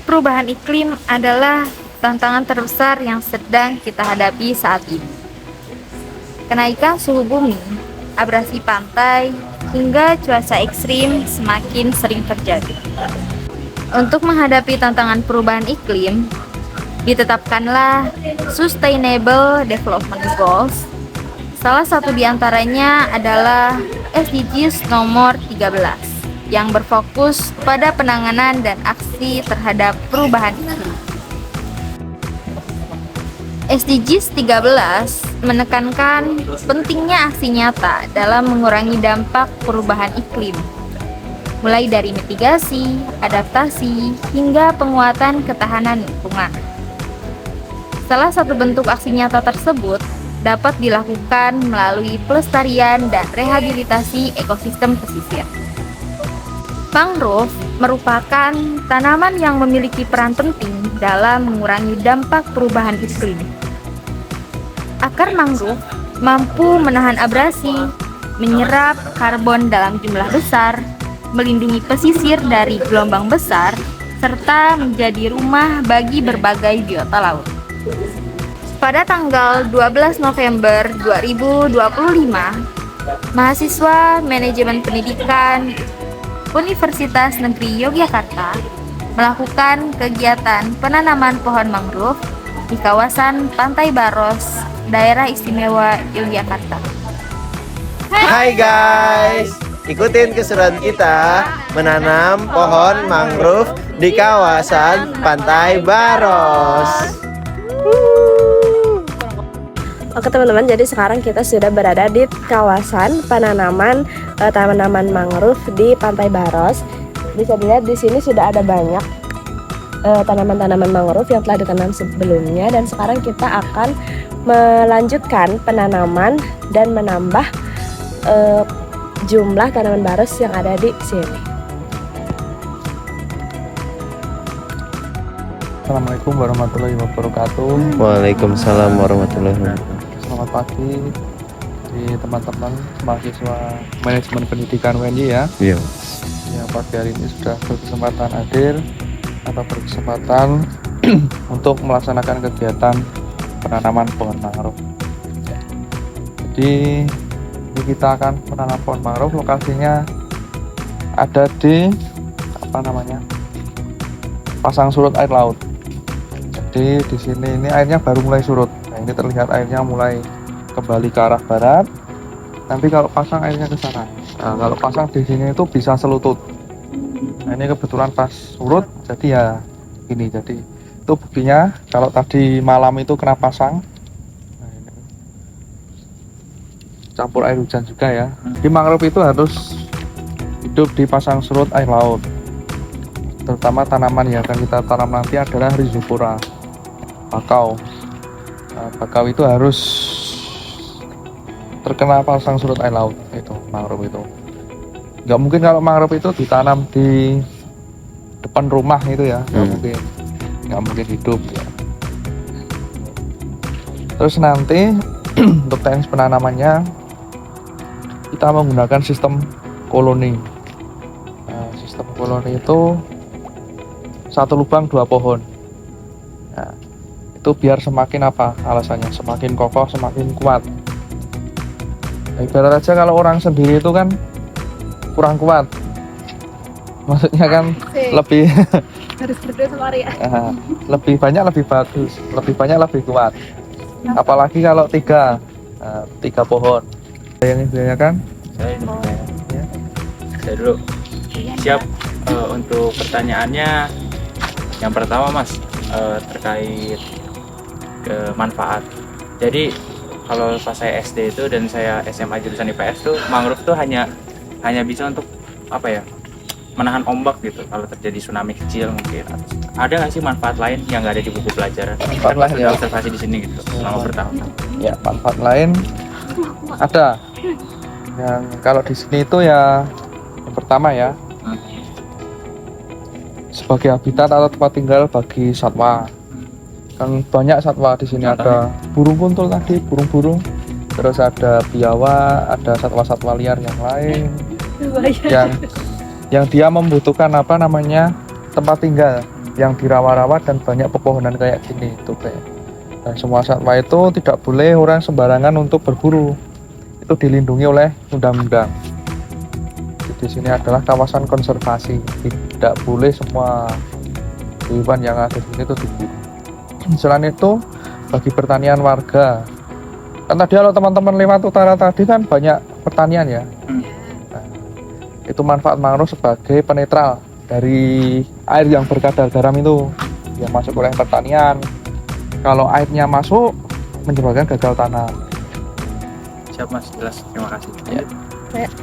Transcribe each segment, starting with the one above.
Perubahan iklim adalah tantangan terbesar yang sedang kita hadapi saat ini. Kenaikan suhu bumi, abrasi pantai, hingga cuaca ekstrim semakin sering terjadi. Untuk menghadapi tantangan perubahan iklim, ditetapkanlah Sustainable Development Goals. Salah satu di antaranya adalah SDGs nomor 13 yang berfokus pada penanganan dan aksi terhadap perubahan iklim. SDGs 13 menekankan pentingnya aksi nyata dalam mengurangi dampak perubahan iklim, mulai dari mitigasi, adaptasi, hingga penguatan ketahanan lingkungan. Salah satu bentuk aksi nyata tersebut dapat dilakukan melalui pelestarian dan rehabilitasi ekosistem pesisir. Mangrove merupakan tanaman yang memiliki peran penting dalam mengurangi dampak perubahan iklim. Akar mangrove mampu menahan abrasi, menyerap karbon dalam jumlah besar, melindungi pesisir dari gelombang besar, serta menjadi rumah bagi berbagai biota laut. Pada tanggal 12 November 2025, mahasiswa Manajemen Pendidikan Universitas Negeri Yogyakarta melakukan kegiatan penanaman pohon mangrove di kawasan Pantai Baros, Daerah Istimewa Yogyakarta. Hai guys, ikutin keseruan kita menanam pohon mangrove di kawasan Pantai Baros. Oke teman-teman, jadi sekarang kita sudah berada di kawasan penanaman tanaman mangrove di Pantai Baros. Bisa dilihat di sini sudah ada banyak tanaman-tanaman mangrove yang telah ditanam sebelumnya, dan sekarang kita akan melanjutkan penanaman dan menambah jumlah tanaman baros yang ada di sini. Assalamualaikum warahmatullahi wabarakatuh. Waalaikumsalam warahmatullahi wabarakatuh. Selamat pagi di teman-teman mahasiswa Manajemen Pendidikan UNY ya. Iya. Yang pagi hari ini sudah berkesempatan hadir atau berkesempatan untuk melaksanakan kegiatan penanaman pohon mangrove. Jadi ini kita akan menanam pohon mangrove, lokasinya ada di pasang surut air laut. Jadi di sini ini airnya baru mulai surut. Nah, ini terlihat airnya mulai kembali ke arah barat. Nanti kalau pasang airnya ke sana. Nah, kalau pasang di sini itu bisa selutut. Nah, ini kebetulan pas surut, jadi ya gini. Jadi itu buktinya kalau tadi malam itu kena pasang. Nah, ini campur air hujan juga ya. Di mangrove itu harus hidup di pasang surut air laut. Terutama tanaman yang akan kita tanam nanti adalah Rhizopora bakau. Nah, bakau itu harus terkena pasang surut air laut, itu mangrove itu. Nggak mungkin kalau mangrove itu ditanam di depan rumah itu ya, nggak mungkin hidup ya. Terus nanti untuk teknis penanamannya kita menggunakan sistem koloni. Nah, sistem koloni itu satu lubang 2 pohon. Nah, itu biar semakin alasannya semakin kokoh, semakin kuat. Nah, ibarat aja kalau orang sendiri itu kan kurang kuat, maksudnya kan lebih Harus berdua sama Ria. lebih banyak lebih bagus, lebih banyak lebih kuat. Apalagi kalau 3 pohon. Yang idealnya kan? Saya dulu. Siap. Untuk pertanyaannya, yang pertama Mas, terkait ke manfaat. Jadi kalau pas saya SD itu dan saya SMA jurusan IPS tuh, mangrove tuh hanya hanya bisa untuk apa ya, menahan ombak gitu kalau terjadi tsunami kecil mungkin. Ada nggak sih manfaat lain yang nggak ada di buku pelajaran? Manfaat Kita pas lain, udah ya. observasi di sini gitu selama bertahun-tahun. Ya, manfaat lain ada. Yang kalau di sini itu ya yang pertama ya, sebagai habitat atau tempat tinggal bagi satwa. Kan banyak satwa di sini, ada burung kuntul tadi, burung-burung. Terus ada biawak, ada satwa-satwa liar yang lain yang dia membutuhkan apa namanya tempat tinggal yang dirawa-rawa dan banyak pepohonan kayak gini itu kayak. Dan semua satwa itu tidak boleh orang sembarangan untuk berburu. Itu dilindungi oleh undang-undang. Di sini adalah kawasan konservasi, tidak boleh semua hewan yang ada di sini itu diburu. Selain itu bagi pertanian warga, kan tadi kalau teman-teman lewat utara tadi kan banyak pertanian ya. Nah, itu manfaat mangrove sebagai penetral dari air yang berkadar garam itu yang masuk oleh pertanian. Kalau airnya masuk menyebabkan gagal tanam. Siap Mas, jelas, terima kasih. Ya.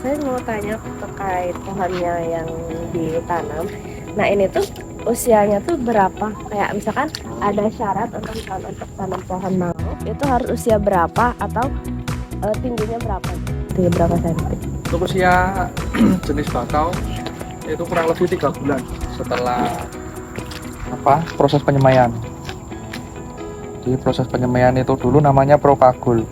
Saya mau tanya terkait pohonnya yang ditanam. Nah ini tuh usianya tuh berapa? Kayak misalkan ada syarat untuk tanam pohon mangrove itu harus usia berapa atau tingginya berapa? Tinggi berapa senti? Untuk usia jenis bakau itu kurang lebih 3 bulan setelah proses penyemaian. Di proses penyemaian itu dulu namanya propagul.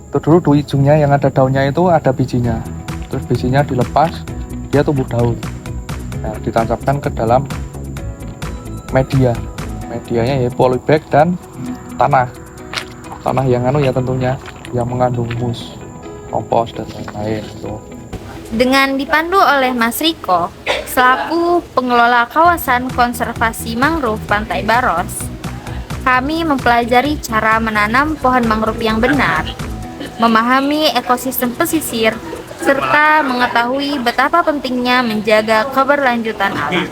Itu dulu di ujungnya yang ada daunnya itu ada bijinya. Terus bijinya dilepas, dia tumbuh daun. Nah, ditancapkan ke dalam medianya ya polybag dan tanah yang ya tentunya yang mengandung humus, kompos dan lain-lain itu. Dengan dipandu oleh Mas Riko selaku pengelola kawasan konservasi mangrove Pantai Baros, kami mempelajari cara menanam pohon mangrove yang benar, memahami ekosistem pesisir, serta mengetahui betapa pentingnya menjaga keberlanjutan alam.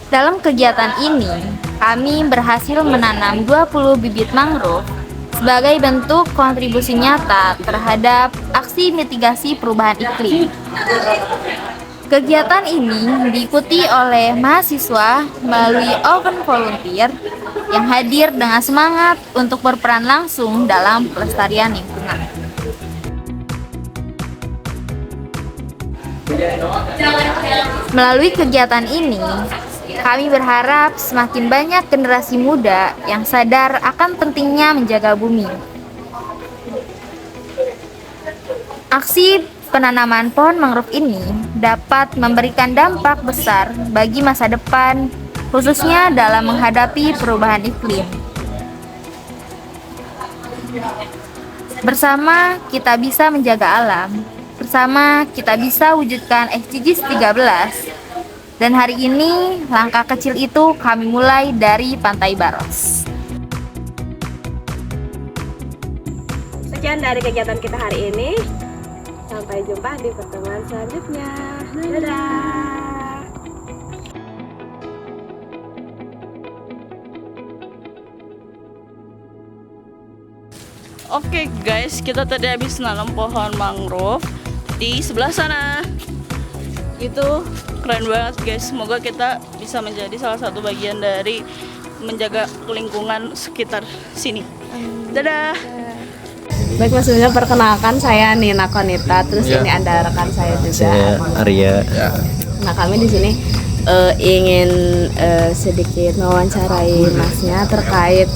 Dalam kegiatan ini, kami berhasil menanam 20 bibit mangrove sebagai bentuk kontribusi nyata terhadap aksi mitigasi perubahan iklim. Kegiatan ini diikuti oleh mahasiswa melalui open volunteer yang hadir dengan semangat untuk berperan langsung dalam pelestarian lingkungan. Melalui kegiatan ini, kami berharap semakin banyak generasi muda yang sadar akan pentingnya menjaga bumi. Aksi penanaman pohon mangrove ini dapat memberikan dampak besar bagi masa depan, khususnya dalam menghadapi perubahan iklim. Bersama kita bisa menjaga alam, bersama kita bisa wujudkan SDGs 13. Dan hari ini langkah kecil itu kami mulai dari Pantai Baros. Sekian dari kegiatan kita hari ini. Sampai jumpa di pertemuan selanjutnya. Dadah. Oke guys, kita tadi habis nanam pohon mangrove di sebelah sana. Itu keren banget guys. Semoga kita bisa menjadi salah satu bagian dari menjaga lingkungan sekitar sini. Dadah. Baik Mas, sebelumnya perkenalkan saya Nina Konita, terus ini ada rekan saya juga. Saya Arya. Nah kami di sini ingin sedikit mewawancarai Masnya terkait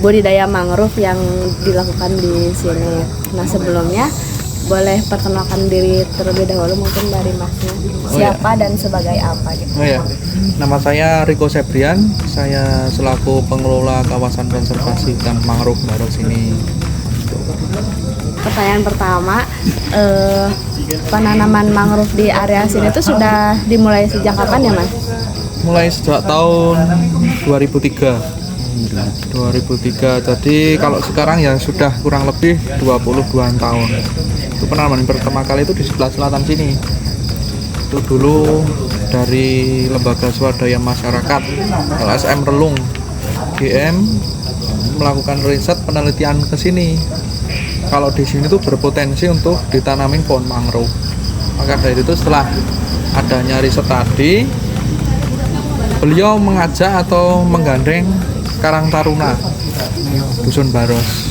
budidaya mangrove yang dilakukan di sini. Nah sebelumnya boleh perkenalkan diri terlebih dahulu mungkin dari Masnya. Siapa dan sebagai apa gitu? Oh ya, nama saya Riko Sebrian. Saya selaku pengelola kawasan konservasi hutan mangrove Baros ini. Pertanyaan pertama, penanaman mangrove di area sini tuh sudah dimulai sejak kapan ya Mas? Mulai sejak tahun 2003. Jadi kalau sekarang ya sudah kurang lebih 22 tahun. Itu penanaman pertama kali itu di sebelah selatan sini. Itu dulu dari lembaga swadaya masyarakat LSM Relung GM melakukan riset penelitian ke sini. kalau di sini tuh berpotensi untuk ditanamin pohon mangrove. Maka dari itu setelah adanya riset tadi, beliau mengajak atau menggandeng Karang Taruna Dusun Baros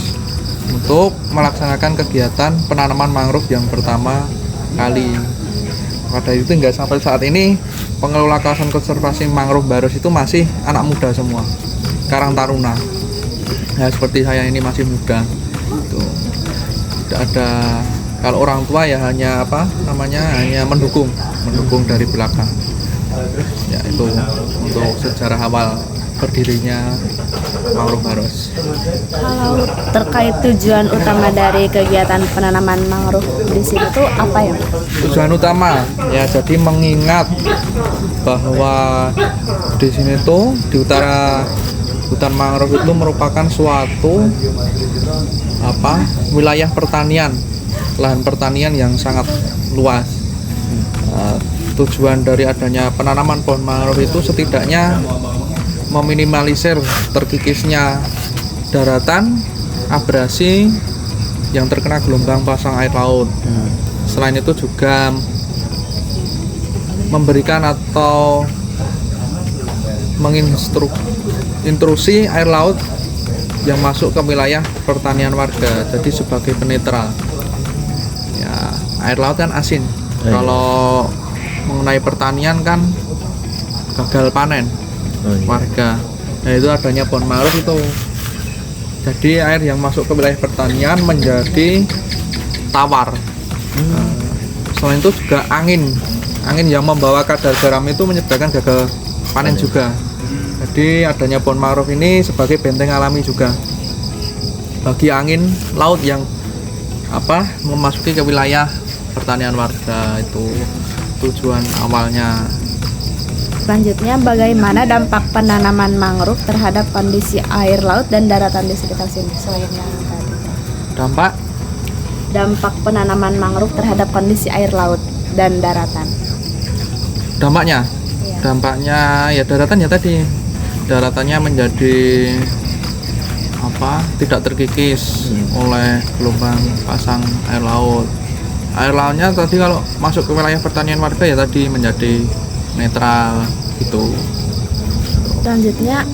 untuk melaksanakan kegiatan penanaman mangrove yang pertama kali. Maka dari itu hingga sampai saat ini pengelola kawasan konservasi mangrove Baros itu masih anak muda semua, Karang Taruna. Ya seperti saya ini masih muda. Tuh. Tidak ada, kalau orang tua ya hanya hanya mendukung dari belakang. Ya itu untuk sejarah awal berdirinya mangrove Baros. Kalau terkait tujuan utama dari kegiatan penanaman mangrove di sini tuh apa ya? Tujuan utama ya jadi mengingat bahwa di sini tuh di utara hutan mangrove itu merupakan suatu wilayah pertanian, lahan pertanian yang sangat luas. Tujuan dari adanya penanaman pohon mangrove itu setidaknya meminimalisir terkikisnya daratan, abrasi yang terkena gelombang pasang air laut. Selain itu juga memberikan atau intrusi air laut yang masuk ke wilayah pertanian warga, jadi sebagai penetral. Ya, air laut kan asin. Kalau mengenai pertanian kan gagal panen warga. Nah itu adanya pohon mangrove itu. Jadi air yang masuk ke wilayah pertanian menjadi tawar. Selain itu juga angin yang membawa kadar garam itu menyebabkan gagal panen juga. Jadi adanya pohon mangrove ini sebagai benteng alami juga bagi angin laut yang memasuki ke wilayah pertanian warga. Itu tujuan awalnya. Selanjutnya, bagaimana dampak penanaman mangrove terhadap kondisi air laut dan daratan di sekitar sini? Selain yang tadi. Dampak penanaman mangrove terhadap kondisi air laut dan daratan. Dampaknya ya daratan ya tadi. Daratannya menjadi tidak terkikis oleh gelombang pasang air laut. Air lautnya tadi kalau masuk ke wilayah pertanian warga ya tadi menjadi netral gitu. Selanjutnya,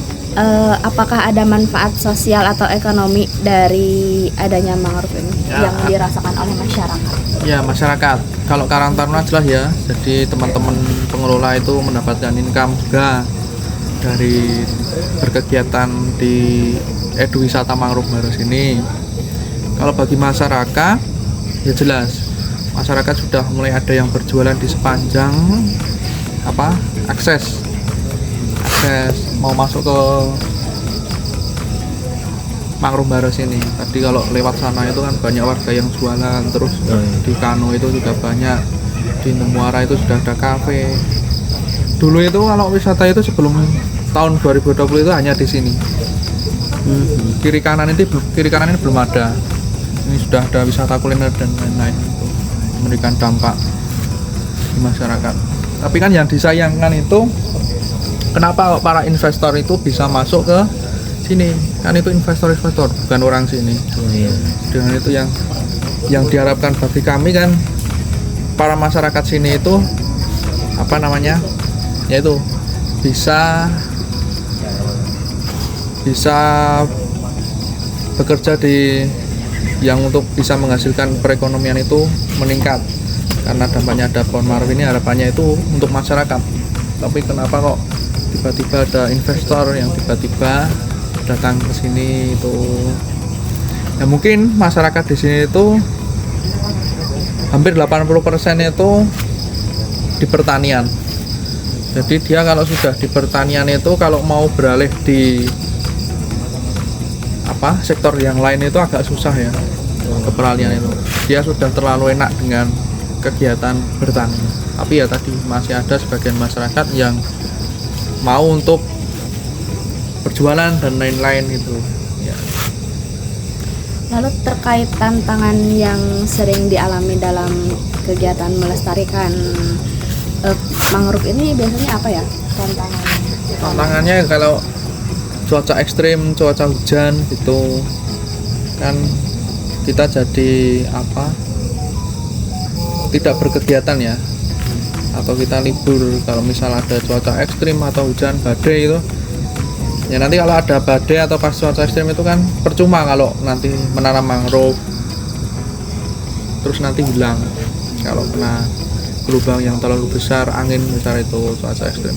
apakah ada manfaat sosial atau ekonomi dari adanya mangrove ini yang dirasakan oleh masyarakat? Ya masyarakat, kalau Karang Taruna jelas ya, jadi teman-teman pengelola itu mendapatkan income juga dari berkegiatan di eduwisata mangrove Baros ini. Kalau bagi masyarakat ya jelas, masyarakat sudah mulai ada yang berjualan di sepanjang akses mau masuk ke mangrove Baros ini. Tadi kalau lewat sana itu kan banyak warga yang jualan, terus di Kano itu juga banyak, di Nemuara itu sudah ada kafe. Dulu itu kalau wisata itu sebelum tahun 2020 itu hanya di sini. Kiri kanan ini belum ada. Ini sudah ada wisata kuliner dan lain-lain, itu memberikan dampak di masyarakat. Tapi kan yang disayangkan itu kenapa para investor itu bisa masuk ke sini? Kan itu investor bukan orang sini. Dengan itu yang diharapkan bagi kami kan para masyarakat sini itu yaitu bisa bekerja yang untuk bisa menghasilkan perekonomian itu meningkat. Karena dampaknya ada pohon mangrove ini, harapannya itu untuk masyarakat. Tapi kenapa kok tiba-tiba ada investor yang tiba-tiba datang ke sini itu? Ya mungkin masyarakat di sini itu hampir 80% itu di pertanian. Jadi dia kalau sudah di pertanian itu kalau mau beralih di sektor yang lain itu agak susah ya, ke peralihan itu. Dia sudah terlalu enak dengan kegiatan bertani. Tapi ya tadi masih ada sebagian masyarakat yang mau untuk berjualan dan lain-lain itu. Ya. Lalu terkait tantangan yang sering dialami dalam kegiatan melestarikan mangrove ini biasanya apa ya tantangannya? Tantangannya kalau cuaca ekstrim, cuaca hujan gitu kan kita jadi apa, tidak berkegiatan ya, atau kita libur kalau misal ada cuaca ekstrim atau hujan badai itu ya, nanti kalau ada badai atau pas cuaca ekstrim itu kan percuma kalau nanti menanam mangrove terus nanti hilang kalau kena gelombang yang terlalu besar, angin besar itu, cuaca ekstrim.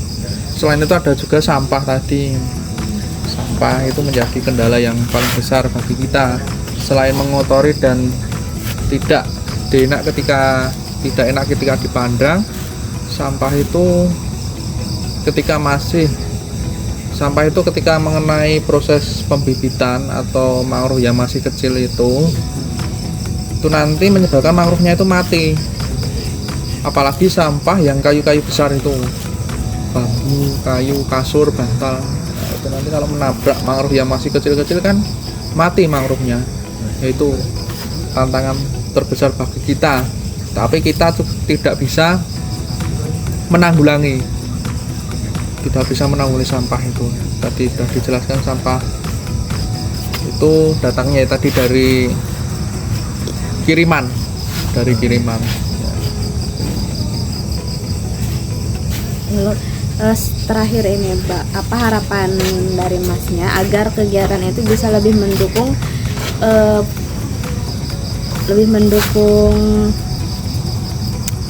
Selain itu ada juga sampah tadi. Sampah itu menjadi kendala yang paling besar bagi kita. Selain mengotori dan tidak enak ketika dipandang, sampah itu ketika mengenai proses pembibitan atau mangrove yang masih kecil itu nanti menyebabkan mangrove-nya itu mati. Apalagi sampah yang kayu-kayu besar itu, bambu, kayu, kasur, bantal, nah, itu nanti kalau menabrak mangrove yang masih kecil-kecil kan mati mangrove-nya. Itu tantangan terbesar bagi kita, tapi kita tidak bisa menanggulangi sampah itu. Tadi sudah dijelaskan, sampah itu datangnya tadi dari kiriman. Lalu terakhir ini Mbak, apa harapan dari Masnya agar kegiatan itu bisa lebih mendukung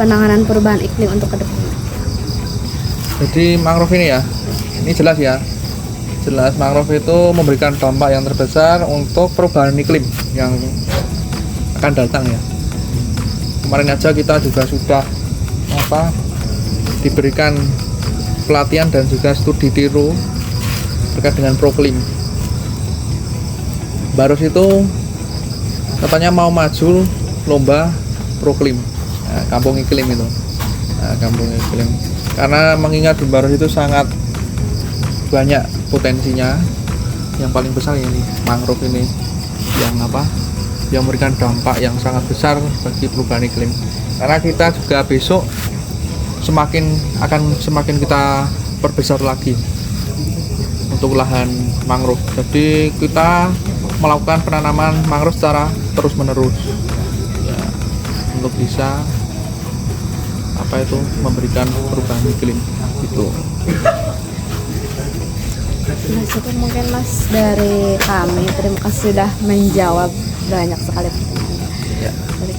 penanganan perubahan iklim untuk ke depan? Jadi mangrove ini ya, ini jelas mangrove itu memberikan dampak yang terbesar untuk perubahan iklim yang akan datang ya. Kemarin aja kita juga sudah diberikan pelatihan dan juga studi tiru terkait dengan Proklim. Baros itu katanya mau maju lomba Proklim, kampung iklim itu. Kampung iklim. Karena mengingat di Baros itu sangat banyak potensinya. Yang paling besar ini mangrove ini yang memberikan dampak yang sangat besar bagi perubahan iklim. Karena kita juga besok semakin kita perbesar lagi untuk lahan mangrove. Jadi kita melakukan penanaman mangrove secara terus-menerus ya, untuk bisa memberikan perubahan iklim itu. Nah, itu mungkin Mas dari kami. Terima kasih sudah menjawab banyak sekali pertanyaan. Ya. Dari